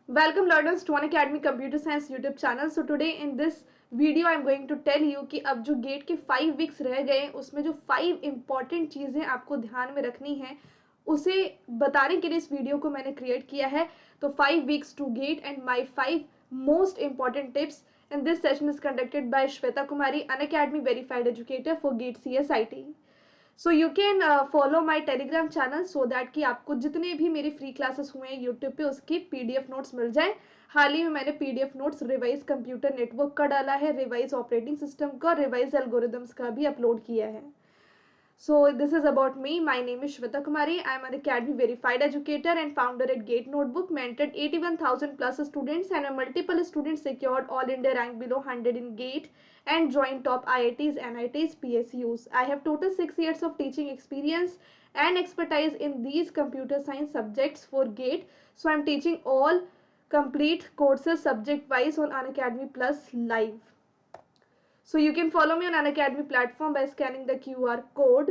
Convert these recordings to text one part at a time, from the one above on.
Welcome learners to Unacademy Computer Science YouTube channel. So today in this video I am going to tell you कि अब जो gate के 5 weeks रह गए उसमें जो 5 इम्पॉर्टेंट चीज़ें आपको ध्यान में रखनी है उसे बताने के लिए इस वीडियो को मैंने क्रिएट किया है. तो 5 weeks to GATE and my 5 most important tips and this session is conducted by Shweta Kumari, Unacademy verified educator for GATE CSIT. So you can follow my Telegram channel so that कि आपको जितने भी मेरे फ्री क्लासेस हुए हैं YouTube पे उसकी PDF notes मिल जाए. हाल ही में मैंने PDF notes revise computer network का डाला है, रिवाइज ऑपरेटिंग सिस्टम का, रिवाइज एल्गोरिदम्स का भी अपलोड किया है. So this is about me. My name is Shweta Kumari. I am an Academy verified educator and founder at Gate Notebook. Mentored 81,000 plus students and multiple students secured all India rank below 100 in Gate and joined top IITs, NITs, PSUs. I have total 6 years of teaching experience and expertise in these computer science subjects for Gate. So I am teaching all complete courses subject wise on Unacademy Plus live. So you can follow me on Unacademy platform by scanning the QR code.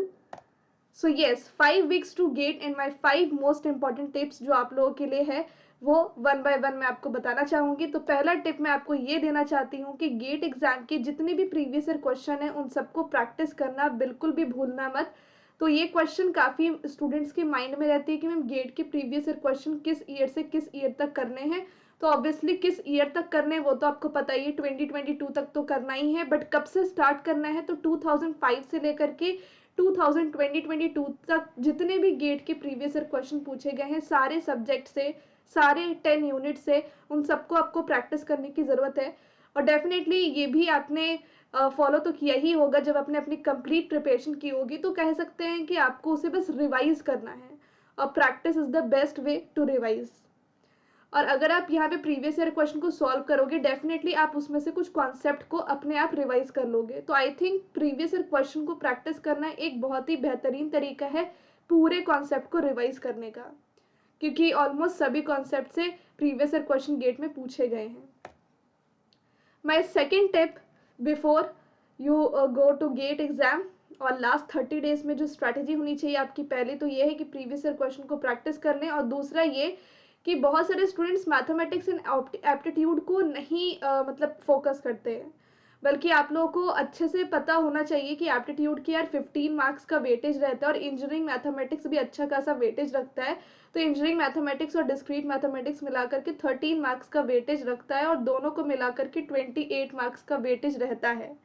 So yes, 5 weeks to gate and my 5 most important tips जो आप लोगों के लिए है वो one by one मैं आपको बताना चाहूँगी. तो पहला टिप मैं आपको ये देना चाहती हूँ कि गेट एग्जाम के जितने भी प्रीवियस ईयर क्वेश्चन हैं उन सबको प्रैक्टिस करना बिल्कुल भी भूलना मत. तो ये क्वेश्चन काफ़ी स्टूडेंट्स के माइंड में रहती है कि मैम गेट के प्रीवियस ईयर क्वेश्चन किस ईयर से किस ईयर तक करने हैं. तो ऑब्वियसली किस ईयर तक करने वो तो आपको पता ही है, 2022 तक तो करना ही है. बट कब से स्टार्ट करना है, तो 2005 से लेकर के 2022 तक जितने भी गेट के प्रीवियस ईयर क्वेश्चन पूछे गए हैं सारे सब्जेक्ट से, सारे 10 यूनिट से, उन सबको आपको प्रैक्टिस करने की ज़रूरत है. और डेफिनेटली ये भी आपने फॉलो तो किया ही होगा जब आपने अपनी कंप्लीट प्रिपरेशन की होगी. तो कह सकते हैं कि आपको उसे बस रिवाइज करना है और practice is the best way to revise. और अगर आप यहाँ पे प्रीवियस ईयर क्वेश्चन को सॉल्व करोगे डेफिनेटली आप उसमें से कुछ कॉन्सेप्ट को अपने आप रिवाइज कर लोगे. तो I think previous year question को प्रैक्टिस करना एक बहुत ही बेहतरीन तरीका है पूरे कॉन्सेप्ट को रिवाइज करने का, क्योंकि ऑलमोस्ट सभी कॉन्सेप्ट से प्रीवियस ईयर क्वेश्चन गेट में पूछे गए हैं. My second tip before you go to GATE exam और लास्ट 30 डेज में जो स्ट्रैटेजी होनी चाहिए आपकी, पहले तो ये है कि प्रीवियस ईयर क्वेश्चन को प्रैक्टिस कर लें और दूसरा ये कि बहुत सारे स्टूडेंट्स मैथमेटिक्स एंड एप्टीट्यूड को नहीं मतलब फोकस करते हैं, बल्कि आप लोगों को अच्छे से पता होना चाहिए कि एप्टीट्यूड की यार 15 मार्क्स का वेटेज रहता है और इंजीनियरिंग मैथमेटिक्स भी अच्छा खासा वेटेज रखता है. तो इंजीनियरिंग मैथमेटिक्स और डिस्क्रीट मैथमेटिक्स मिलाकर के 13 मार्क्स का वेटेज रखता है और दोनों को मिलाकर के 28 मार्क्स का वेटेज रहता है.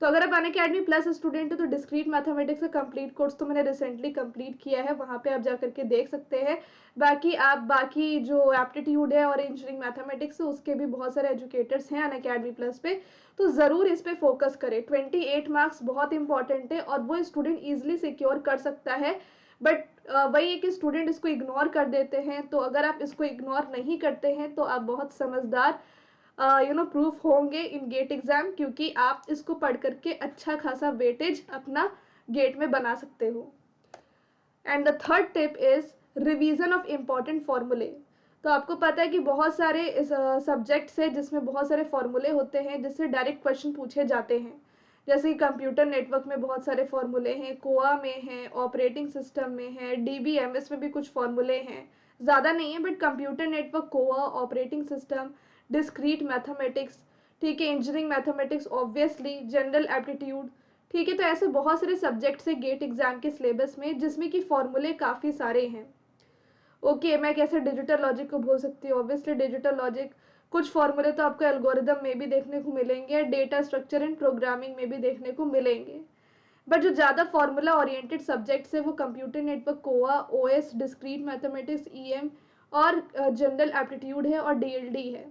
तो अगर आप अनअकैडमी प्लस स्टूडेंट हो तो डिस्क्रीट मैथमेटिक्स का कंप्लीट कोर्स तो मैंने रिसेंटली कंप्लीट किया है, वहाँ पे आप जाकर के देख सकते हैं. बाकी आप बाकी जो एप्टीट्यूड है और इंजीनियरिंग मैथमेटिक्स है उसके भी बहुत सारे एजुकेटर्स हैं अनअकैडमी प्लस पे, तो ज़रूर इस पर फोकस करें. 28 मार्क्स बहुत इंपॉर्टेंट है और वो स्टूडेंट ईजिली सिक्योर कर सकता है. बट वही है कि स्टूडेंट इसको इग्नोर कर देते हैं. तो अगर आप इसको इग्नोर नहीं करते हैं तो आप बहुत समझदार प्रूफ होंगे इन गेट एग्जाम, क्योंकि आप इसको पढ़ करके अच्छा खासा वेटेज अपना गेट में बना सकते हो. And the third tip is revision of important फॉर्मूले. तो आपको पता है कि बहुत सारे सब्जेक्ट्स है जिसमें बहुत सारे फॉर्मूले होते हैं जिससे डायरेक्ट क्वेश्चन पूछे जाते हैं. जैसे कि कंप्यूटर नेटवर्क में बहुत सारे फॉर्मूले हैं, कोआ में है, ऑपरेटिंग सिस्टम में है, DBMS में भी कुछ फॉर्मूले हैं, ज़्यादा नहीं है but computer network, COA, operating system, discrete mathematics, ठीक है, engineering mathematics, obviously general aptitude, ठीक है. तो ऐसे बहुत सारे सब्जेक्ट्स है गेट एग्जाम के सिलेबस में जिसमें कि फॉर्मूले काफ़ी सारे हैं. ओके, मैं कैसे डिजिटल लॉजिक को भूल सकती हूँ. ऑब्वियसली डिजिटल लॉजिक कुछ फॉर्मूले तो आपको एल्गोरिदम में भी देखने को मिलेंगे, डेटा स्ट्रक्चर एंड प्रोग्रामिंग में भी देखने को मिलेंगे. बट जो ज़्यादा फॉर्मूला ओरिएंटेड सब्जेक्ट्स है वो computer network, COA, OS, discrete mathematics, EM और जनरल एप्टीट्यूड है और DLD है.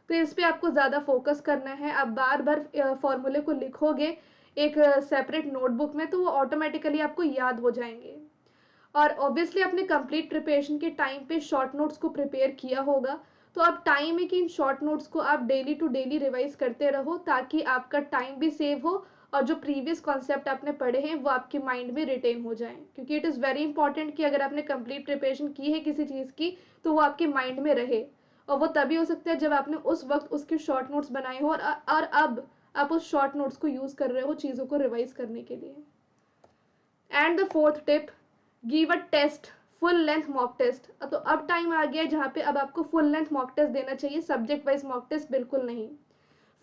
तो इस पर आपको ज़्यादा फोकस करना है. आप बार बार फॉर्मूले को लिखोगे एक सेपरेट नोटबुक में तो वो ऑटोमेटिकली आपको याद हो जाएंगे. और ऑब्वियसली आपने कंप्लीट प्रिपरेशन के टाइम पे शॉर्ट नोट्स को प्रिपेयर किया होगा. तो अब टाइम है कि इन शॉर्ट नोट्स को आप डेली टू डेली रिवाइज करते रहो ताकि आपका टाइम भी सेव हो और जो प्रीवियस कॉन्सेप्ट आपने पढ़े हैं वो आपके माइंड में रिटेन हो जाएं, क्योंकि इट इज़ वेरी इंपॉर्टेंट कि अगर आपने कंप्लीट प्रिपरेशन की है किसी चीज़ की तो वो आपके माइंड में रहे. और वो तभी हो सकता है जब आपने उस वक्त उसके शॉर्ट नोट्स बनाए हो और अब आप उस शॉर्ट नोट्स को यूज़ कर रहे हो चीज़ों को रिवाइज करने के लिए. And the fourth tip, give a test full length mock test. तो अब टाइम आ गया है जहाँ पे अब आपको फुल लेंथ मॉक टेस्ट देना चाहिए, सब्जेक्ट वाइज मॉक टेस्ट बिल्कुल नहीं।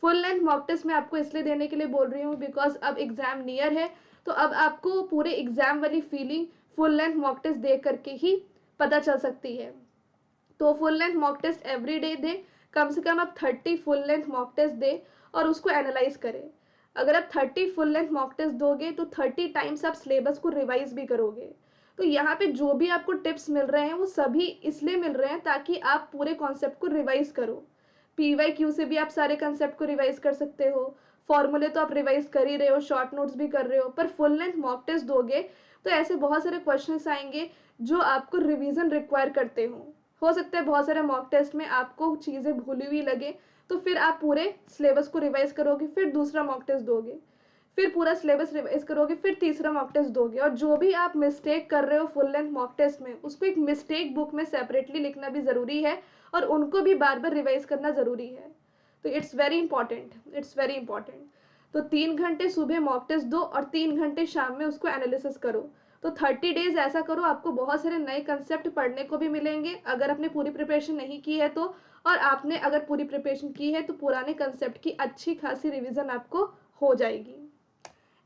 फुल लेंथ मॉक टेस्ट मैं आपको इसलिए देने के लिए बोल रही हूँ बिकॉज अब एग्जाम नियर है, तो अब आपको पूरे एग्जाम वाली feeling full length mock test दे करके ही पता चल सकती है। तो full length mock test every day दें, कम से कम आप 30 फुल लेंथ मॉक टेस्ट दें और उसको एनालाइज करें। अगर आप 30 फुल लेंथ मॉक टेस्ट दोगे तो 30 टाइम्स आप सिलेबस को रिवाइज भी करोगे। तो यहाँ पे जो भी आपको टिप्स मिल रहे हैं वो सभी इसलिए मिल रहे हैं ताकि आप पूरे कॉन्सेप्ट को रिवाइज करो। PYQ से भी आप सारे कंसेप्ट को रिवाइज कर सकते हो, फॉर्मूले तो आप रिवाइज कर ही रहे हो, शॉर्ट नोट्स भी कर रहे हो, पर फुल लेंथ मॉक टेस्ट दोगे तो ऐसे बहुत सारे क्वेश्चंस आएंगे जो आपको रिवीजन रिक्वायर करते हो सकता है बहुत सारे मॉक टेस्ट में आपको चीज़ें भूली हुई लगे, तो फिर आप पूरे सिलेबस को रिवाइज करोगे, फिर दूसरा मॉक टेस्ट दोगे, फिर पूरा सिलेबस रिवाइज करोगे, फिर तीसरा मॉक टेस्ट दोगे, और जो भी आप मिस्टेक कर रहे हो फुल लेंथ मॉक टेस्ट में उसको एक मिस्टेक बुक में सेपरेटली लिखना भी ज़रूरी है और उनको भी बार बार रिवाइज करना ज़रूरी है। तो it's very important, it's very important. तो 3 घंटे सुबह मॉक टेस्ट दो और 3 घंटे शाम में उसको एनालिसिस करो। तो 30 डेज ऐसा करो, आपको बहुत सारे नए कंसेप्ट पढ़ने को भी मिलेंगे अगर आपने पूरी प्रिपरेशन नहीं की है तो, और आपने अगर पूरी प्रिपरेशन की है तो पुराने कंसेप्ट की अच्छी खासी रिवीजन आपको हो जाएगी।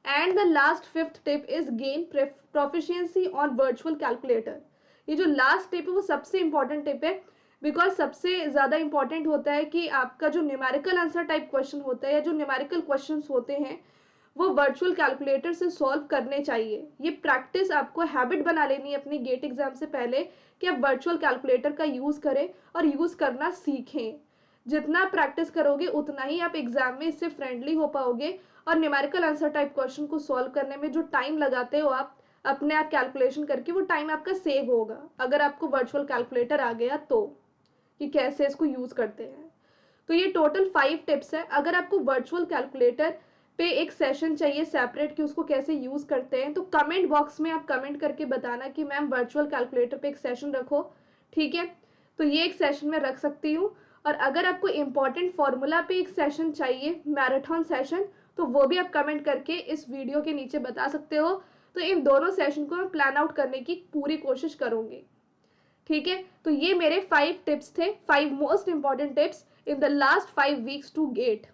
And the last fifth tip is gain proficiency on virtual calculator. ये जो लास्ट टिप है वो सबसे इंपॉर्टेंट टिप है, बिकॉज सबसे ज़्यादा इंपॉर्टेंट होता है कि आपका जो न्यूमेरिकल आंसर टाइप क्वेश्चन होता है या जो न्यूमेरिकल क्वेश्चन होते हैं वो वर्चुअल कैलकुलेटर से सॉल्व करने चाहिए। ये प्रैक्टिस आपको हैबिट बना लेनी है अपनी गेट एग्जाम से पहले कि आप वर्चुअल कैलकुलेटर का यूज़ करें और यूज़ करना सीखें। जितना प्रैक्टिस करोगे उतना ही आप एग्जाम में इससे फ्रेंडली हो पाओगे, और न्यूमेरिकल आंसर टाइप क्वेश्चन को सॉल्व करने में जो टाइम लगाते हो आप अपने आप कैलकुलेशन करके, वो टाइम आपका सेव होगा अगर आपको वर्चुअल कैलकुलेटर आ गया तो, कि कैसे इसको यूज़ करते हैं। तो ये टोटल 5 टिप्स है। अगर आपको वर्चुअल कैलकुलेटर पे एक सेशन चाहिए सेपरेट कि उसको कैसे यूज़ करते हैं, तो कमेंट बॉक्स में आप कमेंट करके बताना कि मैम वर्चुअल कैलकुलेटर पे एक सेशन रखो, ठीक है। तो ये एक सेशन में रख सकती हूँ। और अगर आपको इम्पॉर्टेंट फॉर्मूला पे एक सेशन चाहिए, मैराथन सेशन, तो वो भी आप कमेंट करके इस वीडियो के नीचे बता सकते हो। तो इन दोनों सेशन को मैं प्लान आउट करने की पूरी कोशिश करूँगी, ठीक है। तो ये मेरे 5 टिप्स थे, 5 most important tips in the last 5 weeks to GATE.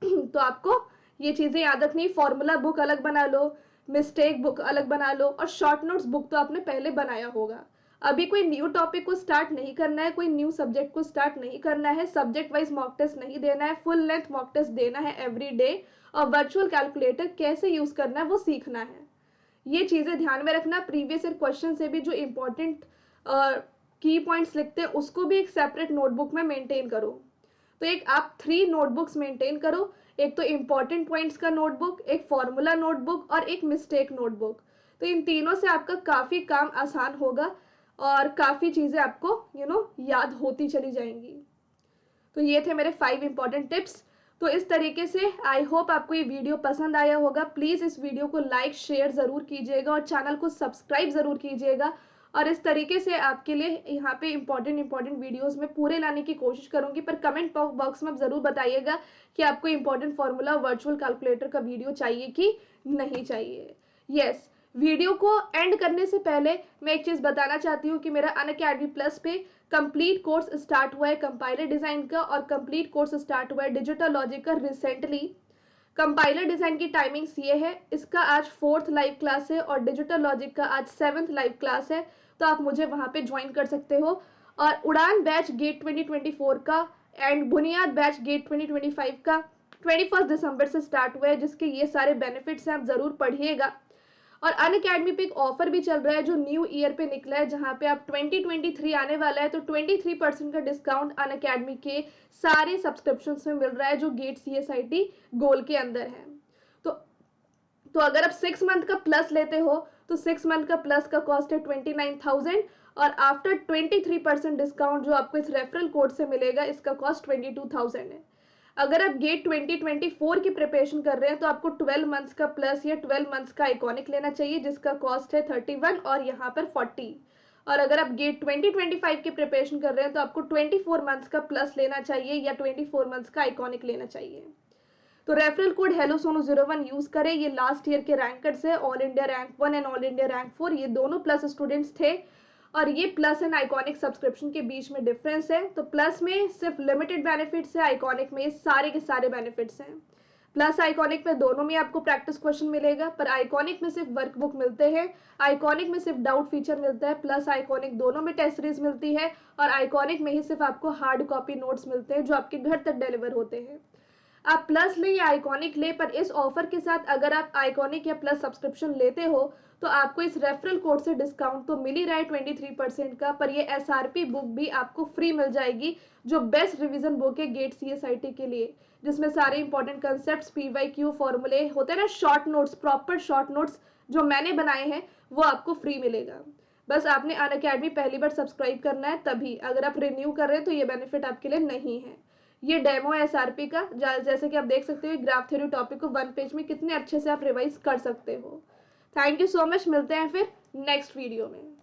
तो आपको ये चीज़ें याद रखनी, फॉर्मूला बुक अलग बना लो, मिस्टेक बुक अलग बना लो, और शॉर्ट नोट्स बुक तो आपने पहले बनाया होगा। अभी कोई न्यू टॉपिक को स्टार्ट नहीं करना है, कोई न्यू सब्जेक्ट को स्टार्ट नहीं करना है, सब्जेक्ट वाइज मॉक टेस्ट नहीं देना है, फुल लेंथ मॉक टेस्ट देना है एवरी डे, और वर्चुअल कैलकुलेटर कैसे यूज करना है वो सीखना है। ये चीज़ें ध्यान में रखना। प्रीवियस ईयर क्वेश्चन से भी जो इम्पोर्टेंट की पॉइंट्स लिखते हैं उसको भी एक सेपरेट नोटबुक में मेंटेन करो। तो एक आप 3 नोटबुक्स मेंटेन करो, एक तो इम्पॉर्टेंट पॉइंट्स का नोटबुक, एक फॉर्मूला नोटबुक और एक मिस्टेक नोटबुक। तो इन तीनों से आपका काफ़ी काम आसान होगा और काफ़ी चीज़ें आपको याद होती चली जाएंगी। तो ये थे मेरे 5 इंपॉर्टेंट टिप्स। तो इस तरीके से आई होप आपको ये वीडियो पसंद आया होगा। प्लीज़ इस वीडियो को लाइक शेयर ज़रूर कीजिएगा और चैनल को सब्सक्राइब ज़रूर कीजिएगा। और इस तरीके से आपके लिए यहाँ पे इंपॉर्टेंट वीडियोस में पूरे लाने की कोशिश करूँगी। पर कमेंट बॉक्स में आप ज़रूर बताइएगा कि आपको इंपॉर्टेंट फॉर्मूला वर्चुअल कैलकुलेटर का वीडियो चाहिए कि नहीं चाहिए। यस, वीडियो को एंड करने से पहले मैं एक चीज़ बताना चाहती हूँ कि मेरा अनअकैडमी प्लस पे कंप्लीट कोर्स स्टार्ट हुआ है कंपाइलर डिज़ाइन का, और कंप्लीट कोर्स स्टार्ट हुआ है डिजिटल लॉजिक का रिसेंटली। कंपाइलर डिज़ाइन की टाइमिंग्स ये है, इसका आज 4th लाइव क्लास है और डिजिटल लॉजिक का आज 7th लाइव क्लास है। तो आप मुझे वहाँ पे ज्वाइन कर सकते हो। और उड़ान बैच गेट 2024 का एंड बुनियाद बैच गेट 2025 का 21 दिसंबर से स्टार्ट हुआ है, जिसके ये सारे बेनिफिट्स हैं, आप ज़रूर पढ़िएगा। और अनअकैडमी पे एक ऑफर भी चल रहा है जो न्यू ईयर पे निकला है, जहाँ पे आप 2023 आने वाला है तो 23% का डिस्काउंट अनअकैडमी के सारे सब्सक्रिप्शन में मिल रहा है जो गेट CSIT गोल के अंदर है। तो तो अगर आप 6 मंथ का प्लस लेते हो तो 6 मंथ का प्लस का कॉस्ट है 29,000, और आफ्टर 23% डिस्काउंट जो आपको इस रेफरल कोड से मिलेगा इसका कॉस्ट 22,000 है। अगर आप गेट 2024 की प्रिपरेशन कर रहे हैं तो आपको 12 मंथ्स का प्लस या 12 मंथ्स का आइकॉनिक लेना चाहिए जिसका कॉस्ट है 31 और यहाँ पर 40। और अगर आप गेट 2025 की प्रिपरेशन कर रहे हैं तो आपको 24 मंथ्स का प्लस लेना चाहिए या 24 मंथ्स का आइकॉनिक लेना चाहिए। तो referral code hello Sonu 01 use करें। ये लास्ट ईयर के रैंकर्स है, all India rank 1 and all India rank 4, ये दोनों प्लस स्टूडेंट्स थे। और ये प्लस एंड आइकॉनिक सब्सक्रिप्शन के बीच में डिफरेंस है। तो प्लस में सिर्फ लिमिटेड बेनिफिट्स है, आइकॉनिक में ये सारे के सारे बेनिफिट्स हैं। प्लस आइकॉनिक में दोनों में आपको प्रैक्टिस क्वेश्चन मिलेगा, पर आइकॉनिक में सिर्फ वर्कबुक मिलते हैं, आइकॉनिक में सिर्फ डाउट फीचर मिलता है। प्लस आइकॉनिक दोनों में टेस्ट सीरीज मिलती है, और आइकॉनिक में ही सिर्फ आपको हार्ड कॉपी नोट्स मिलते हैं जो आपके घर तक डिलीवर होते हैं। आप प्लस ले या आइकॉनिक ले, पर इस ऑफर के साथ अगर आप आइकॉनिक या प्लस सब्सक्रिप्शन लेते हो तो आपको इस रेफरल कोड से डिस्काउंट तो मिल ही रहा है 23% का, पर ये एसआरपी बुक भी आपको फ्री मिल जाएगी, जो बेस्ट रिवीजन बुक है गेट सीएसआईटी के लिए, जिसमें सारे इंपॉर्टेंट कंसेप्ट, पीवाईक्यू फॉर्मूले होते हैं ना, short notes, proper short notes जो मैंने बनाए हैं वो आपको फ्री मिलेगा। बस आपने अनअकैडमी पहली बार सब्सक्राइब करना है तभी, अगर आप रिन्यू कर रहे हैं तो ये बेनिफिट आपके लिए नहीं है। ये डेमो है एसआरपी का, जैसे कि आप देख सकते हो ग्राफ थ्योरी टॉपिक को वन पेज में कितने अच्छे से आप रिवाइज कर सकते हो। थैंक यू सो मच, मिलते हैं फिर नेक्स्ट वीडियो में।